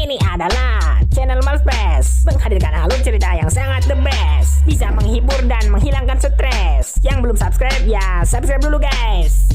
Ini adalah channel Malfest, menghadirkan alur cerita yang sangat the best, bisa menghibur dan menghilangkan stres. Yang belum subscribe ya subscribe dulu guys.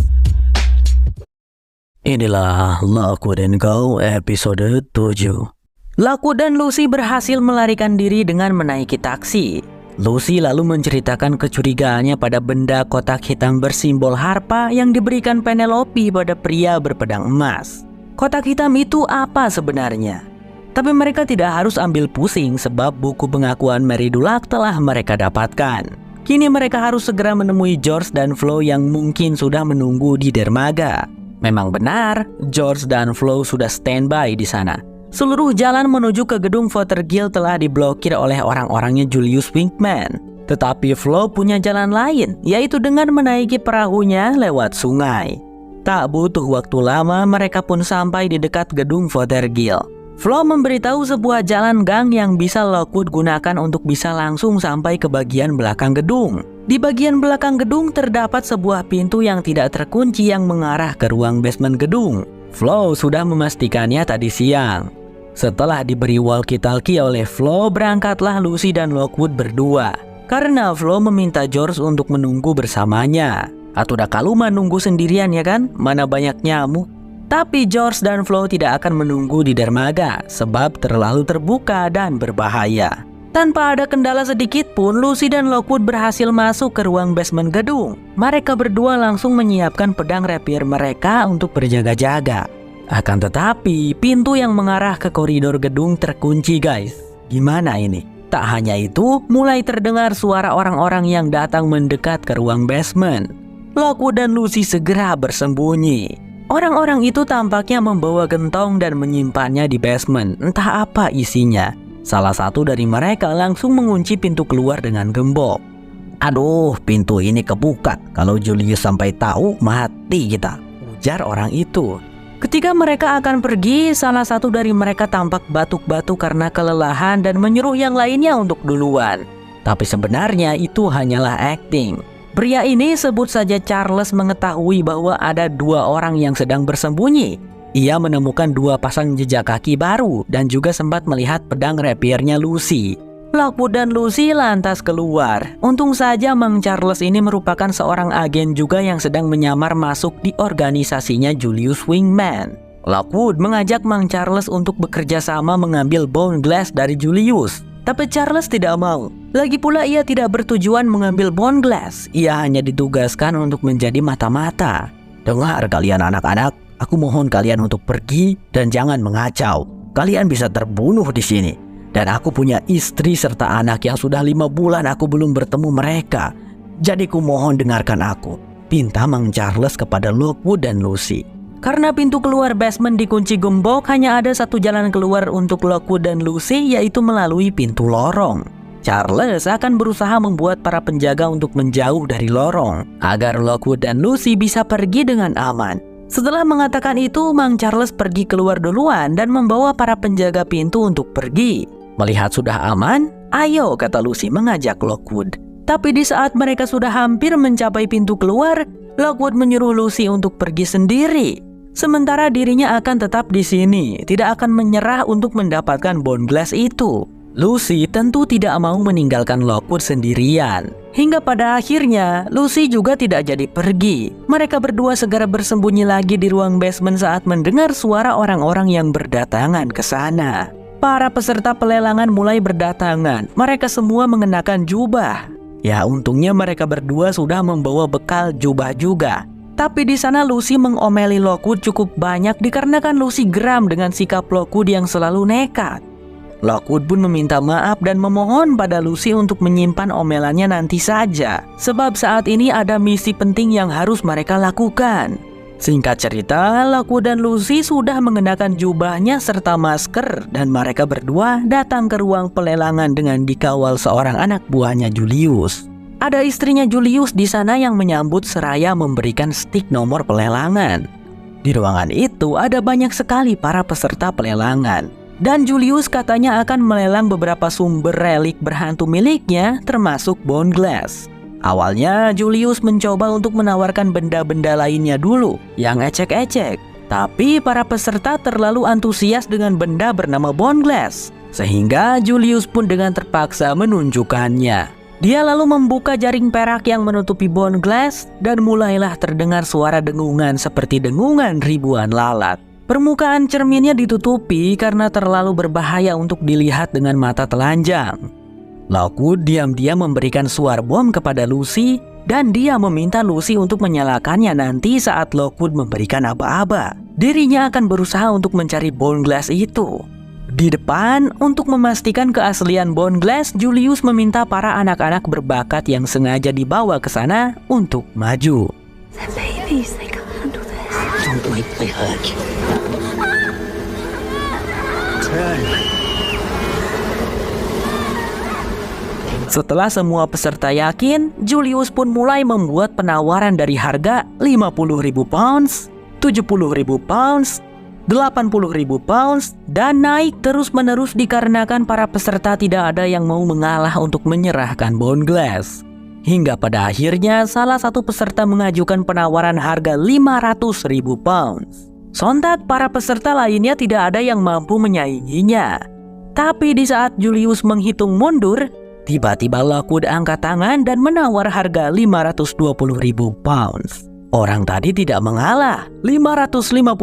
Inilah Lockwood & Co episode 7. Lockwood dan Lucy berhasil melarikan diri dengan menaiki taksi. Lucy lalu menceritakan kecurigaannya pada benda kotak hitam bersimbol harpa yang diberikan Penelope pada pria berpedang emas. Kotak hitam itu apa sebenarnya? Tapi mereka tidak harus ambil pusing sebab buku pengakuan Mary Dulac telah mereka dapatkan. Kini mereka harus segera menemui George dan Flo yang mungkin sudah menunggu di dermaga. Memang benar, George dan Flo sudah standby di sana. Seluruh jalan menuju ke gedung Fothergill telah diblokir oleh orang-orangnya Julius Wingman. Tetapi Flo punya jalan lain, yaitu dengan menaiki perahunya lewat sungai. Tak butuh waktu lama, mereka pun sampai di dekat gedung Fothergill. Flo memberitahu sebuah jalan gang yang bisa Lockwood gunakan untuk bisa langsung sampai ke bagian belakang gedung. Di bagian belakang gedung terdapat sebuah pintu yang tidak terkunci yang mengarah ke ruang basement gedung. Flo sudah memastikannya tadi siang. Setelah diberi walkie-talkie oleh Flo, berangkatlah Lucy dan Lockwood berdua. Karena Flo meminta George untuk menunggu bersamanya. Atau dah kaluma nunggu sendirian ya kan? Mana banyak nyamuk. Tapi George dan Flo tidak akan menunggu di dermaga sebab terlalu terbuka dan berbahaya. Tanpa ada kendala sedikit pun, Lucy dan Lockwood berhasil masuk ke ruang basement gedung. Mereka berdua langsung menyiapkan pedang rapier mereka untuk berjaga-jaga. Akan tetapi, pintu yang mengarah ke koridor gedung terkunci guys. Gimana ini? Tak hanya itu, mulai terdengar suara orang-orang yang datang mendekat ke ruang basement. Lockwood dan Lucy segera bersembunyi. Orang-orang itu tampaknya membawa gentong dan menyimpannya di basement. Entah apa isinya. Salah satu dari mereka langsung mengunci pintu keluar dengan gembok. Aduh, pintu ini kebuka. Kalau Julius sampai tahu, mati kita, ujar orang itu. Ketika mereka akan pergi, salah satu dari mereka tampak batuk-batuk karena kelelahan dan menyuruh yang lainnya untuk duluan. Tapi sebenarnya itu hanyalah acting. Pria ini, sebut saja Charles, mengetahui bahwa ada dua orang yang sedang bersembunyi. Ia menemukan dua pasang jejak kaki baru dan juga sempat melihat pedang rapiernya Lucy. Lockwood dan Lucy lantas keluar. Untung saja Mang Charles ini merupakan seorang agen juga yang sedang menyamar masuk di organisasinya Julius Wingman. Lockwood mengajak Mang Charles untuk bekerja sama mengambil bone glass dari Julius. Tapi Charles tidak mau. Lagi pula ia tidak bertujuan mengambil bone glass. Ia hanya ditugaskan untuk menjadi mata-mata. Dengar kalian anak-anak, aku mohon kalian untuk pergi dan jangan mengacau. Kalian bisa terbunuh di sini. Dan aku punya istri serta anak yang sudah 5 bulan aku belum bertemu mereka. Jadi ku mohon dengarkan aku, pinta Mang Charles kepada Lockwood dan Lucy. Karena pintu keluar basement dikunci gembok, hanya ada satu jalan keluar untuk Lockwood dan Lucy, yaitu melalui pintu lorong. Charles akan berusaha membuat para penjaga untuk menjauh dari lorong, agar Lockwood dan Lucy bisa pergi dengan aman. Setelah mengatakan itu, Mang Charles pergi keluar duluan dan membawa para penjaga pintu untuk pergi. Melihat sudah aman, ayo, kata Lucy mengajak Lockwood. Tapi di saat mereka sudah hampir mencapai pintu keluar, Lockwood menyuruh Lucy untuk pergi sendiri. Sementara dirinya akan tetap di sini, tidak akan menyerah untuk mendapatkan bone glass itu. Lucy tentu tidak mau meninggalkan Lockwood sendirian. Hingga pada akhirnya, Lucy juga tidak jadi pergi. Mereka berdua segera bersembunyi lagi di ruang basement saat mendengar suara orang-orang yang berdatangan ke sana. Para peserta pelelangan mulai berdatangan. Mereka semua mengenakan jubah. Ya, untungnya mereka berdua sudah membawa bekal jubah juga. Tapi di sana Lucy mengomeli Lockwood cukup banyak dikarenakan Lucy geram dengan sikap Lockwood yang selalu nekat. Lockwood pun meminta maaf dan memohon pada Lucy untuk menyimpan omelannya nanti saja. Sebab saat ini ada misi penting yang harus mereka lakukan. Singkat cerita, Lockwood dan Lucy sudah mengenakan jubahnya serta masker dan mereka berdua datang ke ruang pelelangan dengan dikawal seorang anak buahnya Julius. Ada istrinya Julius di sana yang menyambut seraya memberikan stik nomor pelelangan. Di ruangan itu ada banyak sekali para peserta pelelangan. Dan Julius katanya akan melelang beberapa sumber relik berhantu miliknya termasuk bone glass. Awalnya Julius mencoba untuk menawarkan benda-benda lainnya dulu yang ecek-ecek. Tapi para peserta terlalu antusias dengan benda bernama Bone Glass, sehingga Julius pun dengan terpaksa menunjukkannya. Dia lalu membuka jaring perak yang menutupi Bone Glass dan mulailah terdengar suara dengungan seperti dengungan ribuan lalat. Permukaan cerminnya ditutupi karena terlalu berbahaya untuk dilihat dengan mata telanjang. Lockwood diam-diam memberikan suar bom kepada Lucy dan dia meminta Lucy untuk menyalakannya nanti saat Lockwood memberikan aba-aba. Dirinya akan berusaha untuk mencari Bone Glass itu. Di depan, untuk memastikan keaslian Bone Glass, Julius meminta para anak-anak berbakat yang sengaja dibawa ke sana untuk maju. They're babies, they can't handle this. Don't make me hurt you. Turn. Setelah semua peserta yakin, Julius pun mulai membuat penawaran dari harga 50.000 pounds, 70.000 pounds, 80.000 pounds, dan naik terus-menerus dikarenakan para peserta tidak ada yang mau mengalah untuk menyerahkan Bone Glass. Hingga pada akhirnya salah satu peserta mengajukan penawaran harga 500.000 pounds. Sontak para peserta lainnya tidak ada yang mampu menyainginya. Tapi di saat Julius menghitung mundur, tiba-tiba Lockwood angkat tangan dan menawar harga 520.000 pounds. Orang tadi tidak mengalah, 550.000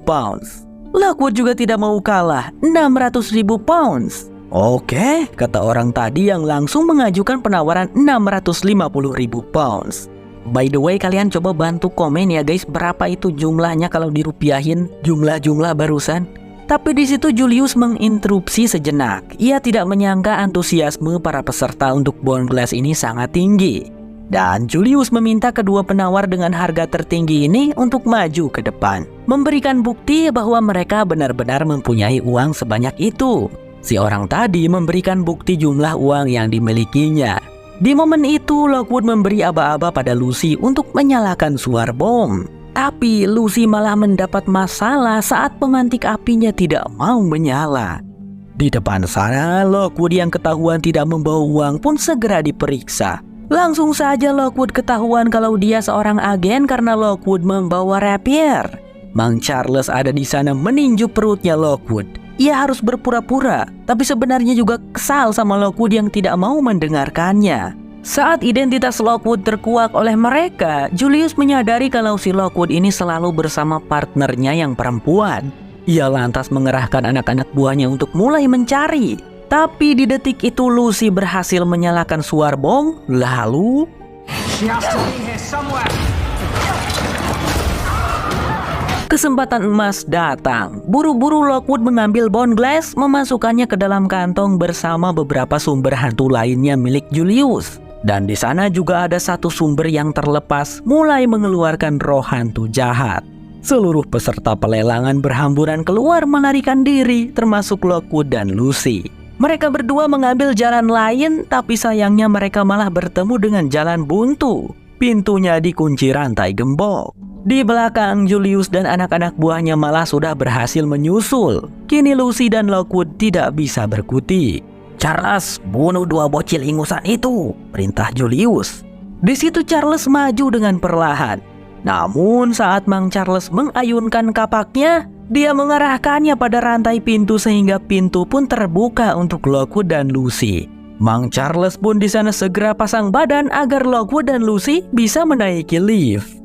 pounds. Lockwood juga tidak mau kalah, 600.000 pounds. Oke, kata orang tadi yang langsung mengajukan penawaran 650.000 pounds. By the way, kalian coba bantu komen ya guys, berapa itu jumlahnya kalau dirupiahin jumlah-jumlah barusan. Tapi di situ Julius menginterupsi sejenak. Ia tidak menyangka antusiasme para peserta untuk Bone Glass ini sangat tinggi. Dan Julius meminta kedua penawar dengan harga tertinggi ini untuk maju ke depan, memberikan bukti bahwa mereka benar-benar mempunyai uang sebanyak itu. Si orang tadi memberikan bukti jumlah uang yang dimilikinya. Di momen itu, Lockwood memberi aba-aba pada Lucy untuk menyalakan suar bom. Tapi Lucy malah mendapat masalah saat pemantik apinya tidak mau menyala. Di depan sana, Lockwood yang ketahuan tidak membawa uang pun segera diperiksa. Langsung saja Lockwood ketahuan kalau dia seorang agen karena Lockwood membawa rapier. Mang Charles ada di sana meninju perutnya Lockwood. Ia harus berpura-pura, tapi sebenarnya juga kesal sama Lockwood yang tidak mau mendengarkannya. Saat identitas Lockwood terkuak oleh mereka, Julius menyadari kalau si Lockwood ini selalu bersama partnernya yang perempuan. Ia lantas mengerahkan anak-anak buahnya untuk mulai mencari. Tapi di detik itu Lucy berhasil menyalakan suar bom, lalu kesempatan emas datang. Buru-buru Lockwood mengambil Bone Glass, memasukkannya ke dalam kantong bersama beberapa sumber hantu lainnya milik Julius. Dan di sana juga ada satu sumber yang terlepas mulai mengeluarkan roh hantu jahat. Seluruh peserta pelelangan berhamburan keluar melarikan diri, termasuk Lockwood dan Lucy. Mereka berdua mengambil jalan lain, tapi sayangnya mereka malah bertemu dengan jalan buntu. Pintunya dikunci rantai gembok. Di belakang, Julius dan anak-anak buahnya malah sudah berhasil menyusul. Kini Lucy dan Lockwood tidak bisa berkutik. Charles, bunuh dua bocil ingusan itu, perintah Julius. Di situ Charles maju dengan perlahan. Namun saat Mang Charles mengayunkan kapaknya, dia mengarahkannya pada rantai pintu sehingga pintu pun terbuka untuk Lockwood dan Lucy. Mang Charles pun di sana segera pasang badan agar Lockwood dan Lucy bisa menaiki lift.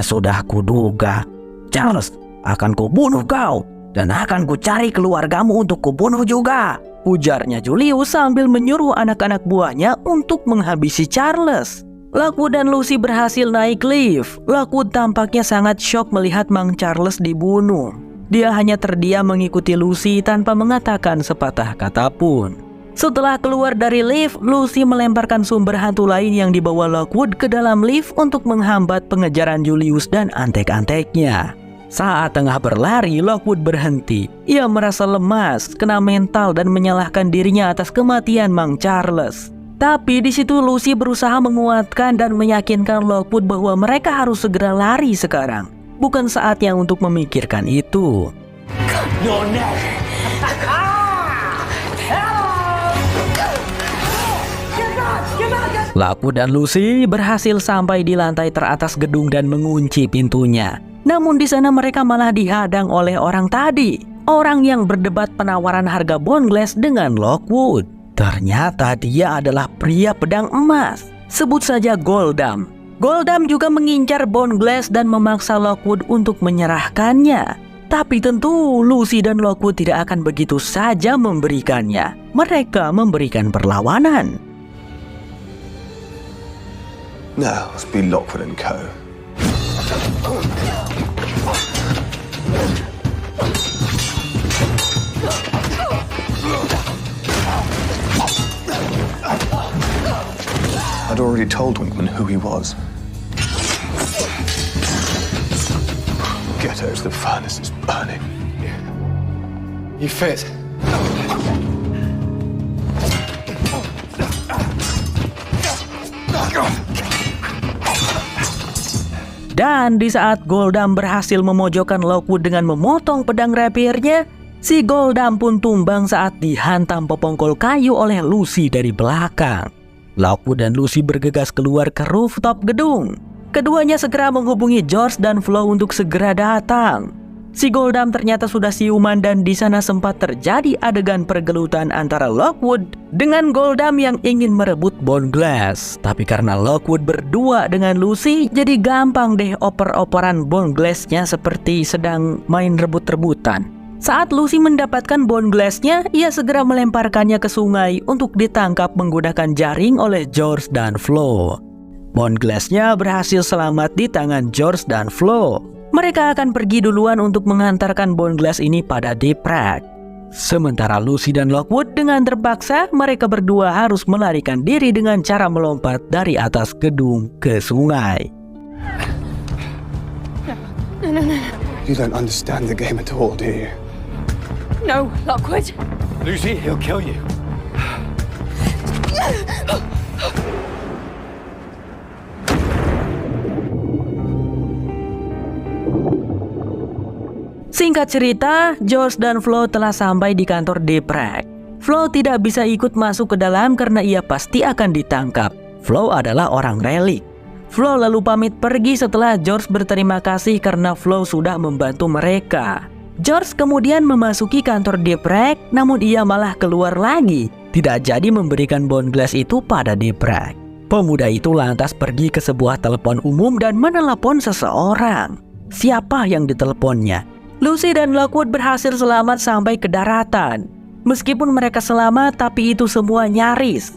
Sudah kuduga. Charles, akan kubunuh kau dan akan kucari keluargamu untuk kubunuh juga, ujarnya Julius sambil menyuruh anak-anak buahnya untuk menghabisi Charles. Lockwood dan Lucy berhasil naik lift. Lockwood tampaknya sangat syok melihat Mang Charles dibunuh. Dia hanya terdiam mengikuti Lucy tanpa mengatakan sepatah kata pun. Setelah keluar dari lift, Lucy melemparkan sumber hantu lain yang dibawa Lockwood ke dalam lift untuk menghambat pengejaran Julius dan antek-anteknya. Saat tengah berlari, Lockwood berhenti. Ia merasa lemas, kena mental dan menyalahkan dirinya atas kematian Mang Charles. Tapi di situ Lucy berusaha menguatkan dan meyakinkan Lockwood bahwa mereka harus segera lari sekarang. Bukan saatnya untuk memikirkan itu. Lockwood dan Lucy berhasil sampai di lantai teratas gedung dan mengunci pintunya. Namun di sana mereka malah dihadang oleh orang tadi, orang yang berdebat penawaran harga Bone Glass dengan Lockwood. Ternyata dia adalah pria pedang emas, sebut saja Goldam. Goldam juga mengincar Bone Glass dan memaksa Lockwood untuk menyerahkannya. Tapi tentu Lucy dan Lockwood tidak akan begitu saja memberikannya. Mereka memberikan perlawanan. No, let's be Lockwood and Co. I'd already told Winkman who he was. Ghetto's the furnace is burning. You fit? Dan di saat Goldam berhasil memojokkan Lockwood dengan memotong pedang rapiernya, si Goldam pun tumbang saat dihantam popongkol kayu oleh Lucy dari belakang. Lockwood dan Lucy bergegas keluar ke rooftop gedung. Keduanya segera menghubungi George dan Flo untuk segera datang. Si Goldam ternyata sudah siuman dan di sana sempat terjadi adegan pergelutan antara Lockwood dengan Goldam yang ingin merebut Bone Glass. Tapi karena Lockwood berdua dengan Lucy, jadi gampang deh oper-operan Bone Glass-nya seperti sedang main rebut-rebutan. Saat Lucy mendapatkan Bone Glass-nya, ia segera melemparkannya ke sungai untuk ditangkap menggunakan jaring oleh George dan Flo. Bone Glass-nya berhasil selamat di tangan George dan Flo. Mereka akan pergi duluan untuk mengantarkan Bone Glass ini pada Deepak. Sementara Lucy dan Lockwood dengan terpaksa mereka berdua harus melarikan diri dengan cara melompat dari atas gedung ke sungai. You don't understand the game at all, do you? No, Lockwood. Lucy, he'll kill you. Singkat cerita, George dan Flo telah sampai di kantor Deepak. Flo tidak bisa ikut masuk ke dalam karena ia pasti akan ditangkap. Flo adalah orang relik. Flo lalu pamit pergi setelah George berterima kasih karena Flo sudah membantu mereka. George kemudian memasuki kantor Deepak, namun ia malah keluar lagi. Tidak jadi memberikan Bone Glass itu pada Deepak. Pemuda itu lantas pergi ke sebuah telepon umum dan menelepon seseorang. Siapa yang diteleponnya? Lucy dan Lockwood berhasil selamat sampai ke daratan. Meskipun mereka selamat, tapi itu semua nyaris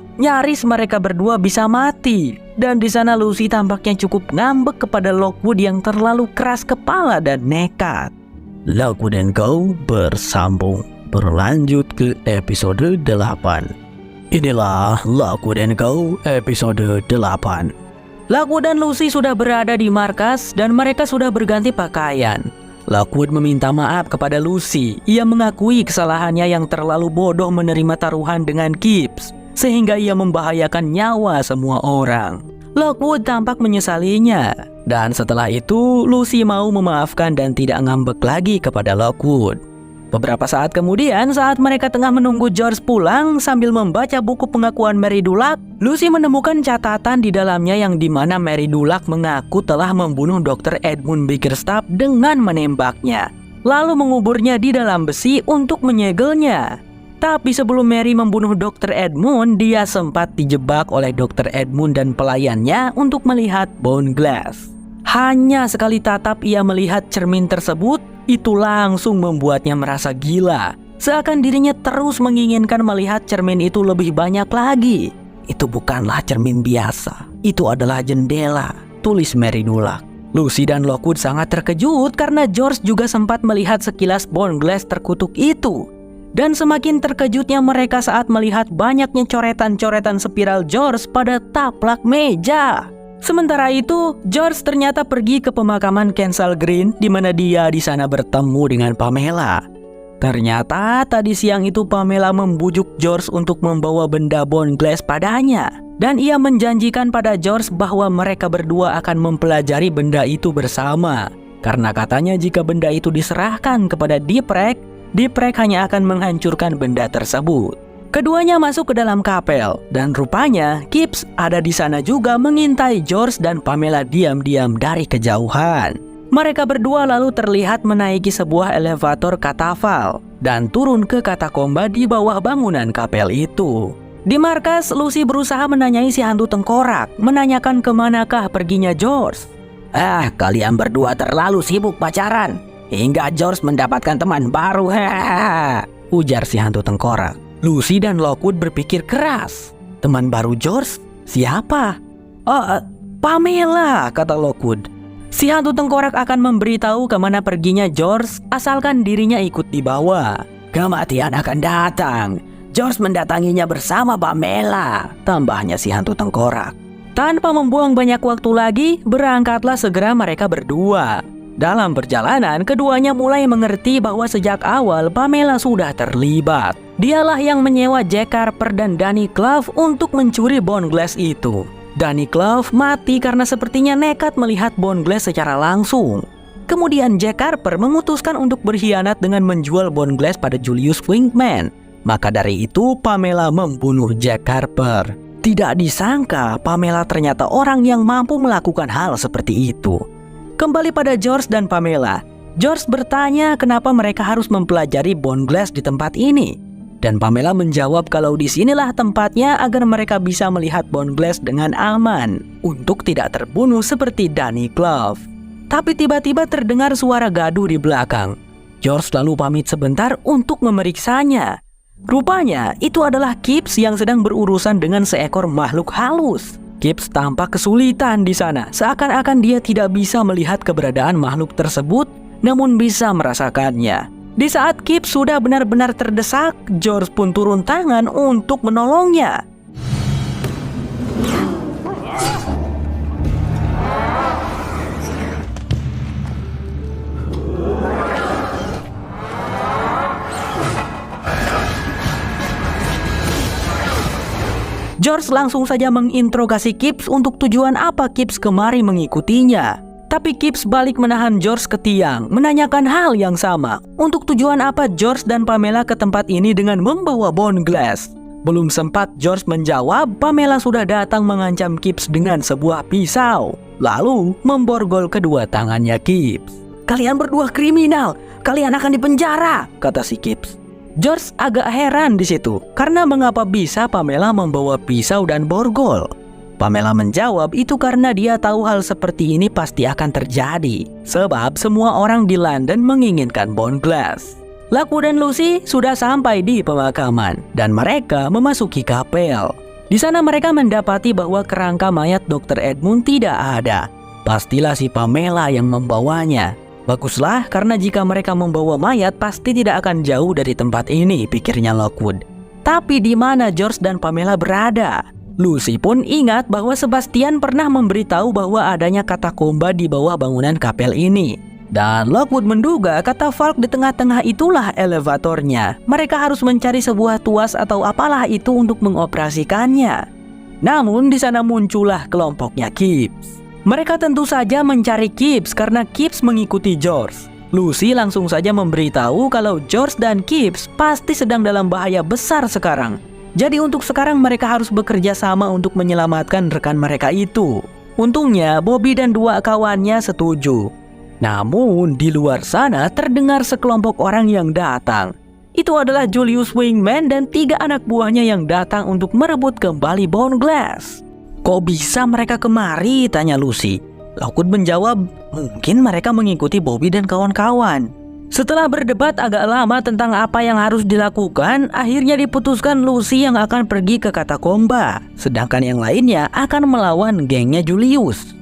mereka berdua bisa mati. Dan di sana Lucy tampaknya cukup ngambek kepada Lockwood yang terlalu keras kepala dan nekat. Lockwood & Co bersambung, berlanjut ke episode 8. Inilah Lockwood & Co episode 8. Lockwood dan Lucy sudah berada di markas dan mereka sudah berganti pakaian. Lockwood meminta maaf kepada Lucy. Ia mengakui kesalahannya yang terlalu bodoh menerima taruhan dengan Gibbs, sehingga ia membahayakan nyawa semua orang. Lockwood tampak menyesalinya. Dan setelah itu, Lucy mau memaafkan dan tidak ngambek lagi kepada Lockwood. Beberapa saat kemudian, saat mereka tengah menunggu George pulang sambil membaca buku pengakuan Mary Dulac, Lucy menemukan catatan di dalamnya yang dimana Mary Dulac mengaku telah membunuh Dr. Edmund Bickerstaff dengan menembaknya, lalu menguburnya di dalam besi untuk menyegelnya. Tapi sebelum Mary membunuh Dr. Edmund, dia sempat dijebak oleh Dr. Edmund dan pelayannya untuk melihat Bone Glass. Hanya sekali tatap ia melihat cermin tersebut, itu langsung membuatnya merasa gila. Seakan dirinya terus menginginkan melihat cermin itu lebih banyak lagi. Itu bukanlah cermin biasa, itu adalah jendela, tulis Mary Dulac. Lucy dan Lockwood sangat terkejut karena George juga sempat melihat sekilas Bone Glass terkutuk itu. Dan semakin terkejutnya mereka saat melihat banyaknya coretan-coretan spiral George pada taplak meja. Sementara itu, George ternyata pergi ke pemakaman Kensal Green di mana dia di sana bertemu dengan Pamela. Ternyata tadi siang itu Pamela membujuk George untuk membawa benda Bone Glass padanya. Dan ia menjanjikan pada George bahwa mereka berdua akan mempelajari benda itu bersama. Karena katanya jika benda itu diserahkan kepada Deepak, Deepak hanya akan menghancurkan benda tersebut. Keduanya masuk ke dalam kapel dan rupanya Gibbs ada di sana juga mengintai George dan Pamela diam-diam dari kejauhan. Mereka berdua lalu terlihat menaiki sebuah elevator katafal dan turun ke katakomba di bawah bangunan kapel itu. Di markas, Lucy berusaha menanyai si hantu tengkorak, menanyakan kemanakah perginya George. Kalian berdua terlalu sibuk pacaran, hingga George mendapatkan teman baru, ujar si hantu tengkorak. Lucy dan Lockwood berpikir keras. Teman baru George? Siapa? Pamela, kata Lockwood. Si hantu tengkorak akan memberitahu kemana perginya George asalkan dirinya ikut dibawa. Kematian akan datang. George mendatanginya bersama Pamela, tambahnya si hantu tengkorak. Tanpa membuang banyak waktu lagi, berangkatlah segera mereka berdua. Dalam perjalanan, keduanya mulai mengerti bahwa sejak awal Pamela sudah terlibat. Dialah yang menyewa Jack Harper dan Danny Clove untuk mencuri Bone Glass itu. Danny Clove mati karena sepertinya nekat melihat Bone Glass secara langsung. Kemudian Jack Harper memutuskan untuk berkhianat dengan menjual Bone Glass pada Julius Wingman. Maka dari itu Pamela membunuh Jack Harper. Tidak disangka Pamela ternyata orang yang mampu melakukan hal seperti itu. Kembali pada George dan Pamela. George bertanya kenapa mereka harus mempelajari Bone Glass di tempat ini. Dan Pamela menjawab kalau disinilah tempatnya agar mereka bisa melihat Bone Glass dengan aman untuk tidak terbunuh seperti Danny Clove. Tapi tiba-tiba terdengar suara gaduh di belakang. George lalu pamit sebentar untuk memeriksanya. Rupanya itu adalah Gibbs yang sedang berurusan dengan seekor makhluk halus. Gibbs tampak kesulitan di sana, seakan-akan dia tidak bisa melihat keberadaan makhluk tersebut, namun bisa merasakannya. Di saat Gibbs sudah benar-benar terdesak, George pun turun tangan untuk menolongnya. George langsung saja menginterogasi Gibbs untuk tujuan apa Gibbs kemari mengikutinya. Tapi Gibbs balik menahan George ke tiang, menanyakan hal yang sama. Untuk tujuan apa George dan Pamela ke tempat ini dengan membawa Bone Glass? Belum sempat George menjawab, Pamela sudah datang mengancam Gibbs dengan sebuah pisau. Lalu memborgol kedua tangannya Gibbs. Kalian berdua kriminal, kalian akan dipenjara, kata si Gibbs. George agak heran di situ, karena mengapa bisa Pamela membawa pisau dan borgol. Pamela menjawab itu karena dia tahu hal seperti ini pasti akan terjadi, sebab semua orang di London menginginkan Bone Glass. Lockwood dan Lucy sudah sampai di pemakaman, dan mereka memasuki kapel. Di sana mereka mendapati bahwa kerangka mayat Dr. Edmund tidak ada. Pastilah si Pamela yang membawanya. Baguslah, karena jika mereka membawa mayat pasti tidak akan jauh dari tempat ini, pikirnya Lockwood. Tapi di mana George dan Pamela berada? Lucy pun ingat bahwa Sebastian pernah memberitahu bahwa adanya katakomba di bawah bangunan kapel ini. Dan Lockwood menduga kata Falk di tengah-tengah itulah elevatornya. Mereka harus mencari sebuah tuas atau apalah itu untuk mengoperasikannya. Namun di sana muncullah kelompoknya Gibbs. Mereka tentu saja mencari Gibbs karena Gibbs mengikuti George. Lucy langsung saja memberitahu kalau George dan Gibbs pasti sedang dalam bahaya besar sekarang. Jadi untuk sekarang mereka harus bekerja sama untuk menyelamatkan rekan mereka itu. Untungnya Bobby dan dua kawannya setuju. Namun di luar sana terdengar sekelompok orang yang datang. Itu adalah Julius Wingman dan 3 anak buahnya yang datang untuk merebut kembali Bone Glass. Kok bisa mereka kemari? Tanya Lucy. Lockwood menjawab, mungkin mereka mengikuti Bobby dan kawan-kawan. Setelah berdebat agak lama tentang apa yang harus dilakukan, akhirnya diputuskan Lucy yang akan pergi ke katakomba, sedangkan yang lainnya akan melawan gengnya Julius.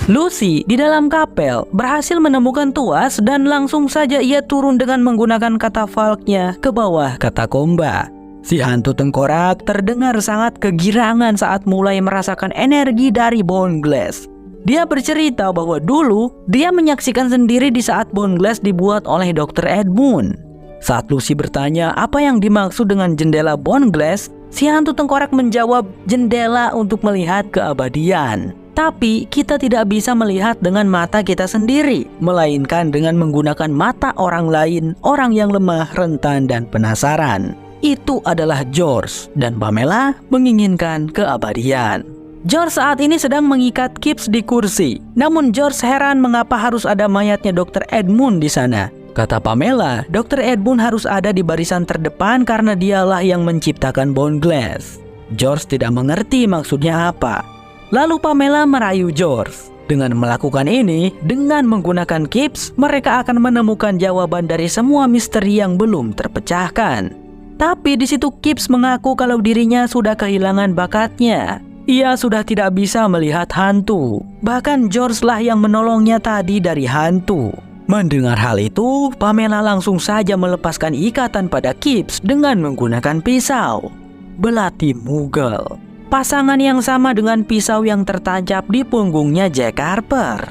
Lucy di dalam kapel berhasil menemukan tuas dan langsung saja ia turun dengan menggunakan katafalknya ke bawah katakomba. Si hantu tengkorak terdengar sangat kegirangan saat mulai merasakan energi dari Bone Glass. Dia bercerita bahwa dulu dia menyaksikan sendiri di saat bone glass dibuat oleh Dr. Edmund. Saat Lucy bertanya apa yang dimaksud dengan jendela bone glass, si hantu tengkorak menjawab jendela untuk melihat keabadian. Tapi kita tidak bisa melihat dengan mata kita sendiri, melainkan dengan menggunakan mata orang lain, orang yang lemah, rentan, dan penasaran. Itu adalah George, dan Pamela menginginkan keabadian. George saat ini sedang mengikat Gibbs di kursi. Namun George heran mengapa harus ada mayatnya Dr. Edmund di sana. Kata Pamela, Dr. Edmund harus ada di barisan terdepan karena dialah yang menciptakan bone glass. George tidak mengerti maksudnya apa. Lalu Pamela merayu George. Dengan melakukan ini, dengan menggunakan Gibbs, mereka akan menemukan jawaban dari semua misteri yang belum terpecahkan. Tapi di situ Gibbs mengaku kalau dirinya sudah kehilangan bakatnya. Ia sudah tidak bisa melihat hantu. Bahkan George lah yang menolongnya tadi dari hantu. Mendengar hal itu, Pamela langsung saja melepaskan ikatan pada Gibbs dengan menggunakan pisau. Belati mugel. Pasangan yang sama dengan pisau yang tertancap di punggungnya Jack Harper.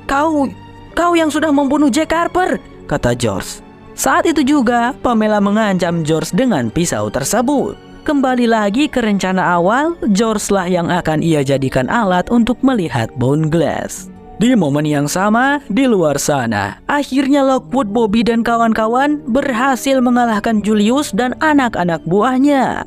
Kau yang sudah membunuh Jack Harper, kata George. Saat itu juga, Pamela mengancam George dengan pisau tersebut. Kembali lagi ke rencana awal, George lah yang akan ia jadikan alat untuk melihat bone glass. Di momen yang sama, di luar sana, akhirnya Lockwood, Bobby, dan kawan-kawan berhasil mengalahkan Julius dan anak-anak buahnya.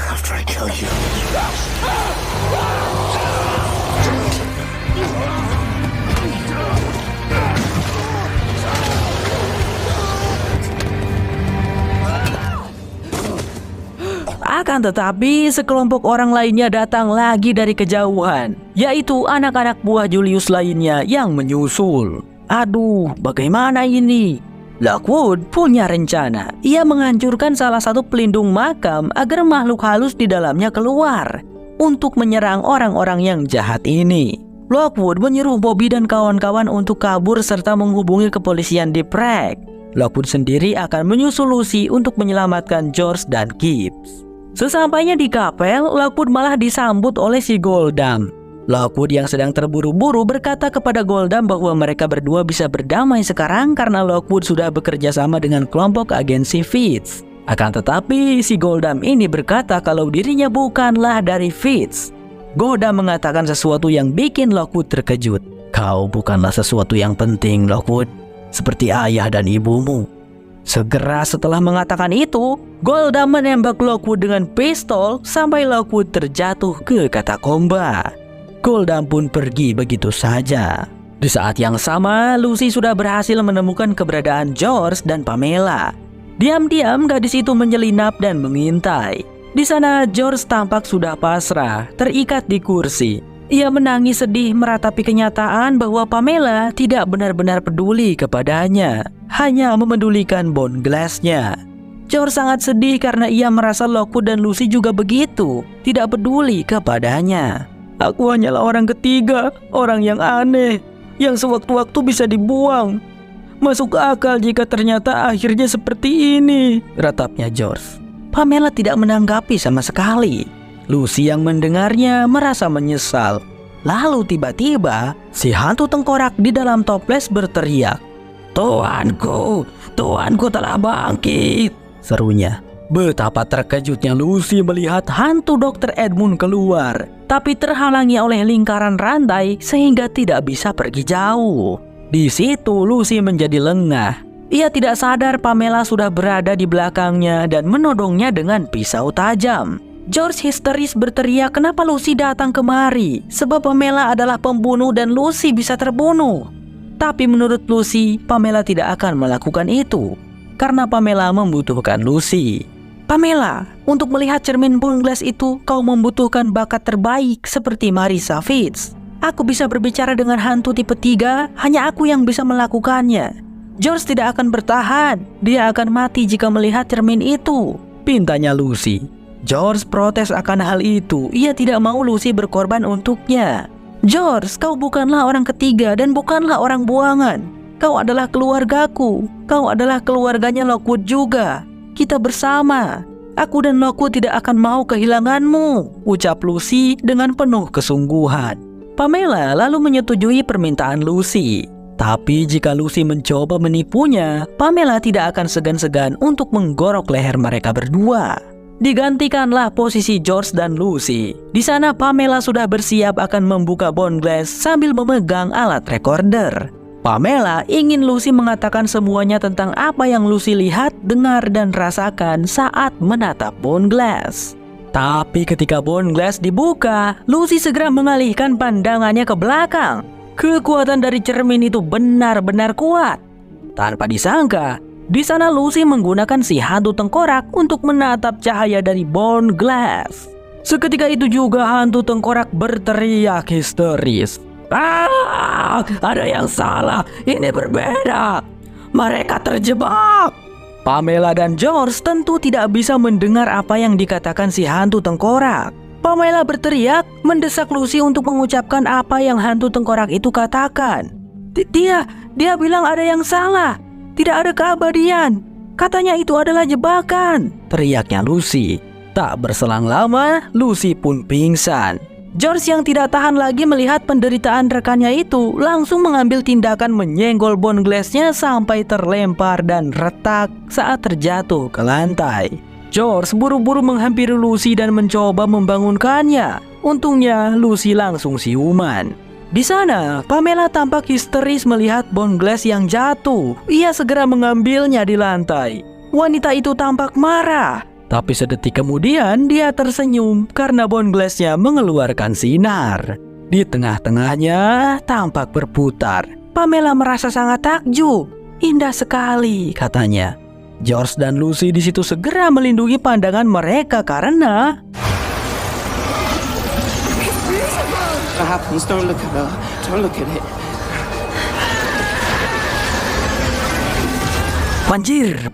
After I kill you. Akan tetapi, sekelompok orang lainnya datang lagi dari kejauhan, yaitu anak-anak buah Julius lainnya yang menyusul. Aduh, bagaimana ini? Lockwood punya rencana. Ia menghancurkan salah satu pelindung makam agar makhluk halus di dalamnya keluar untuk menyerang orang-orang yang jahat ini. Lockwood menyuruh Bobby dan kawan-kawan untuk kabur serta menghubungi kepolisian di Prague. Lockwood sendiri akan menyusul Lucy untuk menyelamatkan George dan Gibbs. Sesampainya di kapel, Lockwood malah disambut oleh si Goldam. Lockwood yang sedang terburu-buru berkata kepada Goldam bahwa mereka berdua bisa berdamai sekarang karena Lockwood sudah bekerja sama dengan kelompok agensi Fitz. Akan tetapi, si Goldam ini berkata kalau dirinya bukanlah dari Fitz. Goldam mengatakan sesuatu yang bikin Lockwood terkejut. Kau bukanlah sesuatu yang penting, Lockwood, seperti ayah dan ibumu. Segera setelah mengatakan itu, Goldam menembak Lockwood dengan pistol sampai Lockwood terjatuh ke katakomba. Goldam pun pergi begitu saja. Di saat yang sama, Lucy sudah berhasil menemukan keberadaan George dan Pamela. Diam-diam gadis itu menyelinap dan mengintai. Di sana George tampak sudah pasrah, terikat di kursi. Ia menangis sedih meratapi kenyataan bahwa Pamela tidak benar-benar peduli kepadanya, hanya memedulikan bone glass-nya. George sangat sedih karena ia merasa Lockwood dan Lucy juga begitu, tidak peduli kepadanya. Aku hanyalah orang ketiga, orang yang aneh, yang sewaktu-waktu bisa dibuang. Masuk akal jika ternyata akhirnya seperti ini, ratapnya George. Pamela tidak menanggapi sama sekali. Lucy yang mendengarnya merasa menyesal. Lalu tiba-tiba, si hantu tengkorak di dalam toples berteriak. Tuanku telah bangkit, serunya. Betapa terkejutnya Lucy melihat hantu Dr. Edmund keluar, tapi terhalangi oleh lingkaran rantai sehingga tidak bisa pergi jauh. Di situ Lucy menjadi lengah. Ia tidak sadar Pamela sudah berada di belakangnya dan menodongnya dengan pisau tajam. George histeris berteriak kenapa Lucy datang kemari, sebab Pamela adalah pembunuh dan Lucy bisa terbunuh. Tapi menurut Lucy, Pamela tidak akan melakukan itu, karena Pamela membutuhkan Lucy. Pamela, untuk melihat cermin bone glass itu, kau membutuhkan bakat terbaik seperti Marissa Fitz. Aku bisa berbicara dengan hantu tipe 3, hanya aku yang bisa melakukannya. George tidak akan bertahan, dia akan mati jika melihat cermin itu, pintanya Lucy. George protes akan hal itu. Ia tidak mau Lucy berkorban untuknya. George, kau bukanlah orang ketiga dan bukanlah orang buangan. Kau adalah keluargaku. Kau adalah keluarganya Lockwood juga. Kita bersama. Aku dan Lockwood tidak akan mau kehilanganmu, ucap Lucy dengan penuh kesungguhan. Pamela lalu menyetujui permintaan Lucy. Tapi jika Lucy mencoba menipunya, Pamela tidak akan segan-segan untuk menggorok leher mereka berdua. Digantikanlah posisi George dan Lucy. Di sana Pamela sudah bersiap akan membuka bond glass sambil memegang alat recorder. Pamela ingin Lucy mengatakan semuanya tentang apa yang Lucy lihat, dengar, dan rasakan saat menatap bond glass. Tapi ketika bond glass dibuka, Lucy segera mengalihkan pandangannya ke belakang. Kekuatan dari cermin itu benar-benar kuat. Tanpa disangka, di sana Lucy menggunakan si hantu tengkorak untuk menatap cahaya dari bond glass. Seketika itu juga hantu tengkorak berteriak histeris. Ada yang salah, ini berbeda. Mereka terjebak. Pamela dan George tentu tidak bisa mendengar apa yang dikatakan si hantu tengkorak. Pamela berteriak, mendesak Lucy untuk mengucapkan apa yang hantu tengkorak itu katakan. Dia bilang ada yang salah. Tidak ada keabadian. Katanya itu adalah jebakan, teriaknya Lucy. Tak berselang lama, Lucy pun pingsan. George yang tidak tahan lagi melihat penderitaan rekannya itu langsung mengambil tindakan menyenggol bond glassnya sampai terlempar dan retak saat terjatuh ke lantai. George buru-buru menghampiri Lucy dan mencoba membangunkannya. Untungnya Lucy langsung siuman. Di sana, Pamela tampak histeris melihat bond glass yang jatuh. Ia segera mengambilnya di lantai. Wanita itu tampak marah. Tapi sedetik kemudian dia tersenyum karena bond glassnya mengeluarkan sinar. Di tengah-tengahnya tampak berputar. Pamela merasa sangat takjub. Indah sekali, katanya. George dan Lucy di situ segera melindungi pandangan mereka karena What happens? Don't look at her. Don't look at it. Banjir,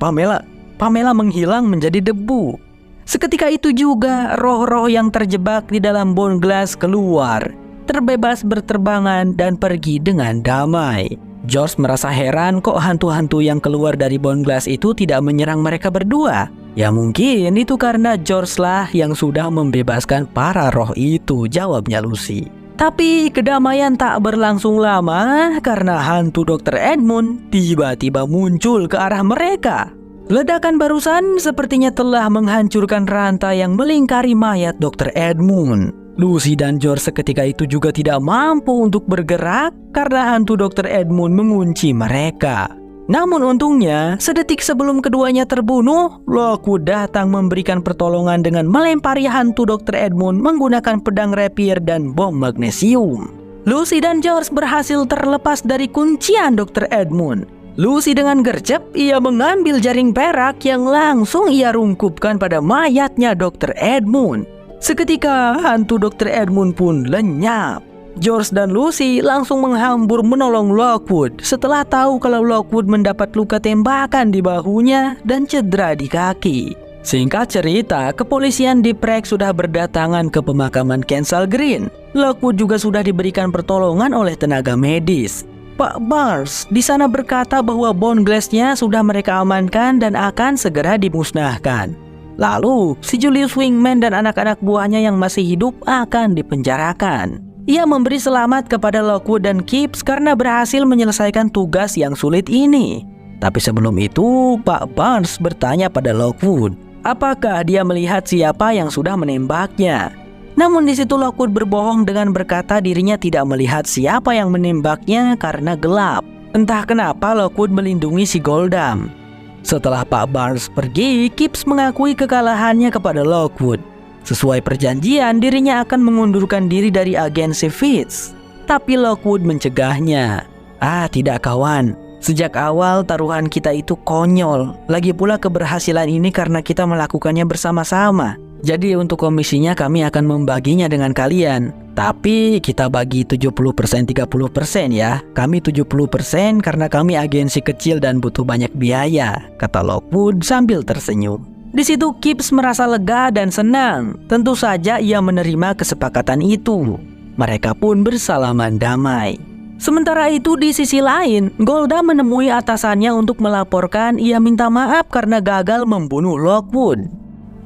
Pamela menghilang menjadi debu. Seketika itu juga roh-roh yang terjebak di dalam bond glass keluar, terbebas berterbangan dan pergi dengan damai. George merasa heran kok hantu-hantu yang keluar dari bond glass itu tidak menyerang mereka berdua. Ya mungkin itu karena George lah yang sudah membebaskan para roh itu, jawabnya Lucy. Tapi kedamaian tak berlangsung lama karena hantu Dr. Edmund tiba-tiba muncul ke arah mereka. Ledakan barusan sepertinya telah menghancurkan rantai yang melingkari mayat Dr. Edmund. Lucy dan George seketika itu juga tidak mampu untuk bergerak karena hantu Dr. Edmund mengunci mereka. Namun untungnya, sedetik sebelum keduanya terbunuh, Lockwood datang memberikan pertolongan dengan melempari hantu Dr. Edmund menggunakan pedang rapier dan bom magnesium. Lucy dan George berhasil terlepas dari kuncian Dr. Edmund. Lucy dengan gercep, ia mengambil jaring perak yang langsung ia rungkupkan pada mayatnya Dr. Edmund. Seketika, hantu Dr. Edmund pun lenyap. George dan Lucy langsung menghambur menolong Lockwood setelah tahu kalau Lockwood mendapat luka tembakan di bahunya dan cedera di kaki. Singkat cerita, kepolisian di Prague sudah berdatangan ke pemakaman Kensal Green. Lockwood juga sudah diberikan pertolongan oleh tenaga medis. Pak Barnes di sana berkata bahwa bond glassnya sudah mereka amankan dan akan segera dimusnahkan. Lalu, si Julius Wingman dan anak-anak buahnya yang masih hidup akan dipenjarakan. Ia memberi selamat kepada Lockwood dan Kipps karena berhasil menyelesaikan tugas yang sulit ini. Tapi sebelum itu, Pak Barnes bertanya pada Lockwood, apakah dia melihat siapa yang sudah menembaknya. Namun di situ Lockwood berbohong dengan berkata dirinya tidak melihat siapa yang menembaknya karena gelap. Entah kenapa Lockwood melindungi si Goldam. Setelah Pak Barnes pergi, Kipps mengakui kekalahannya kepada Lockwood. Sesuai perjanjian, dirinya akan mengundurkan diri dari agensi Fitz. Tapi Lockwood mencegahnya. Tidak kawan. Sejak awal taruhan kita itu konyol. Lagi pula keberhasilan ini karena kita melakukannya bersama-sama. Jadi untuk komisinya kami akan membaginya dengan kalian. Tapi kita bagi 70% 30% ya. Kami 70% karena kami agensi kecil dan butuh banyak biaya, kata Lockwood sambil tersenyum. Di situ Gibbs merasa lega dan senang. Tentu saja ia menerima kesepakatan itu. Mereka pun bersalaman damai. Sementara itu di sisi lain, Golda menemui atasannya untuk melaporkan ia minta maaf karena gagal membunuh Lockwood.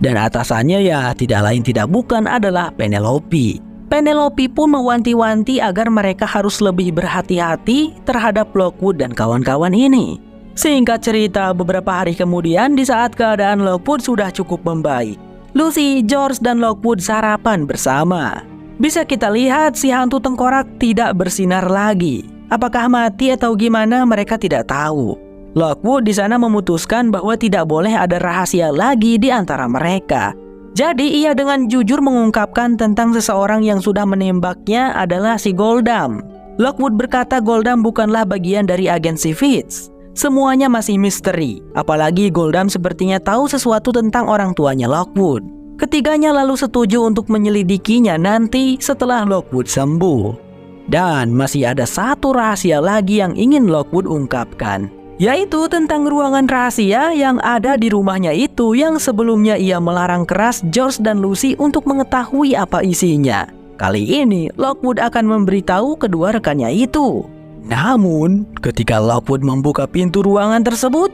Dan atasannya ya tidak lain tidak bukan adalah Penelope. Penelope pun mewanti-wanti agar mereka harus lebih berhati-hati terhadap Lockwood dan kawan-kawan ini. Singkat cerita, beberapa hari kemudian di saat keadaan Lockwood sudah cukup membaik, Lucy, George, dan Lockwood sarapan bersama. Bisa kita lihat si hantu tengkorak tidak bersinar lagi. Apakah mati atau gimana mereka tidak tahu. Lockwood di sana memutuskan bahwa tidak boleh ada rahasia lagi di antara mereka. Jadi ia dengan jujur mengungkapkan tentang seseorang yang sudah menembaknya adalah si Goldam. Lockwood berkata Goldam bukanlah bagian dari agensi Fitz. Semuanya masih misteri, apalagi Goldam sepertinya tahu sesuatu tentang orang tuanya Lockwood. Ketiganya lalu setuju untuk menyelidikinya nanti setelah Lockwood sembuh. Dan masih ada satu rahasia lagi yang ingin Lockwood ungkapkan, yaitu tentang ruangan rahasia yang ada di rumahnya itu yang sebelumnya ia melarang keras George dan Lucy untuk mengetahui apa isinya. Kali ini Lockwood akan memberitahu kedua rekannya itu. Namun ketika Lockwood membuka pintu ruangan tersebut,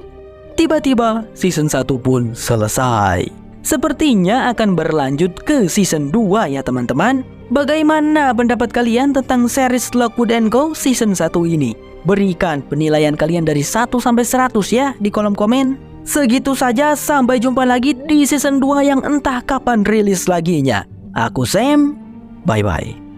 tiba-tiba season 1 pun selesai. Sepertinya akan berlanjut ke season 2 ya teman-teman. Bagaimana pendapat kalian tentang series Lockwood & Co season 1 ini? Berikan penilaian kalian dari 1 sampai 100 ya di kolom komen. Segitu saja, sampai jumpa lagi di season 2 yang entah kapan rilis laginya. Aku Sam, bye-bye.